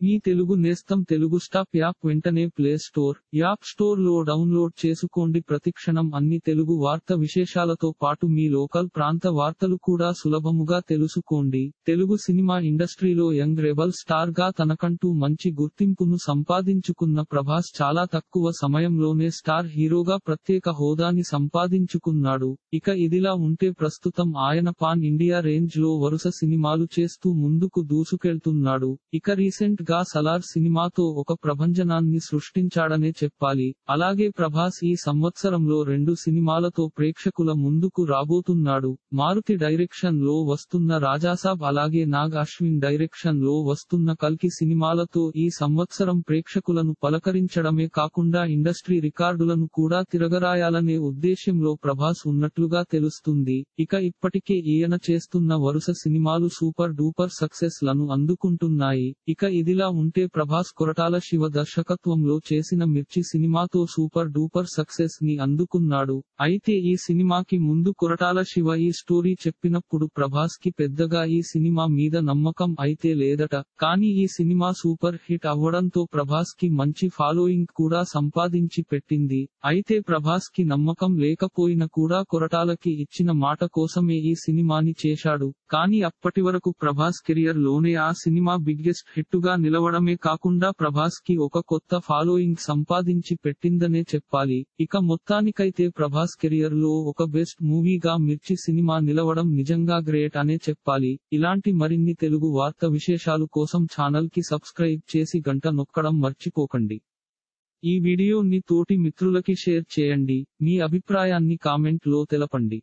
మీ తెలుగు నేస్తం Telugu stop app వెంటనే play store, app store లో డౌన్లోడ్ చేసుకోండి. ప్రతిక్షణం అన్ని తెలుగు వార్త విశేషాలతో పాటు మీ లోకల్ ప్రాంత వార్తలు కూడా సులభముగా తెలుసుకోండి. తెలుగు సినిమా ఇండస్ట్రీలో యంగ్ రెబల్ స్టార్ గా తనకంటూ మంచి గుర్తింపును సంపాదించుకున్న ప్రభాస్ చాలా తక్కువ సమయంలోనే స్టార్ హీరోగా ప్రత్యేక హోదాని సంపాదించుకున్నాడు. ఇక ఇదిలా ఉంటే ప్రస్తుతం ఆయన పాన్ ఇండియా రేంజ్ లో వరుస సినిమాలు చేస్తూ ముందుకు దూసుకెళ్తున్నాడు. ఇక రీసెంట్ గా సలార్ సినిమాతో ఒక ప్రభంజనాన్ని సృష్టించాడనే చెప్పాలి. అలాగే ప్రభాస్ ఈ సంవత్సరంలో 2 సినిమాలతో ప్రేక్షకుల ముందుకు రాబోతున్నాడు. మారుతి డైరెక్షన్ లో వస్తున్న రాజాసాబ్ అలాగే నాగ్ అశ్విన్ డైరెక్షన్ లో వస్తున్న కల్కి సినిమాలతో ఈ సంవత్సరం ప్రేక్షకులను పలకరించడమే కాకుండా ఇండస్ట్రీ రికార్డులను కూడా తిరగరాయాలనే ఉద్దేశ్యంలో ప్రభాస్ ఉన్నట్లుగా తెలుస్తుంది. ఇక ఇప్పటికే ఈయన చేస్తున్న వరుస సినిమాలు సూపర్ డూపర్ సక్సెస్ లను అందుకుంటున్నాయి. ఇక ఇదిలా ఉంటే ప్రభాస్ కొరటాల శివ దర్శకత్వంలో చేసిన మిర్చి సినిమాతో సూపర్ డూపర్ సక్సెస్ ని అందుకున్నాడు. అయితే ఈ సినిమాకి ముందు కొరటాల శివ ఈ స్టోరీ చెప్పినప్పుడు ప్రభాస్ కి పెద్దగా ఈ సినిమా మీద నమ్మకం అయితే లేదట. కానీ ఈ సినిమా సూపర్ హిట్ అవ్వడంతో ప్రభాస్ కి మంచి ఫాలోయింగ్ కూడా సంపాదించి పెట్టింది. అయితే ప్రభాస్ కి నమ్మకం లేకపోయినా కూడా కొరటాలకి ఇచ్చిన మాట కోసమే ఈ సినిమాని చేశాడు. కానీ అప్పటివరకు ప్రభాస్ కెరియర్ లోనే ఆ సినిమా బిగ్గెస్ట్ హిట్టుగా నిలవడమే కాకుండా ప్రభాస్ కి ఒక కొత్త ఫాలోయింగ్ సంపాదించి పెట్టిందనే చెప్పాలి. ఇక మొత్తానికైతే ప్రభాస్ కెరియర్ లో ఒక బెస్ట్ మూవీగా మిర్చి సినిమా నిలవడం నిజంగా గ్రేట్ అనే చెప్పాలి. ఇలాంటి మరిన్ని తెలుగు వార్త విశేషాలు కోసం ఛానల్ కి సబ్స్క్రైబ్ చేసి గంట నొక్కడం మర్చిపోకండి. ఈ వీడియోని తోటి మిత్రులకి షేర్ చేయండి. మీ అభిప్రాయాన్ని కామెంట్ లో తెలపండి.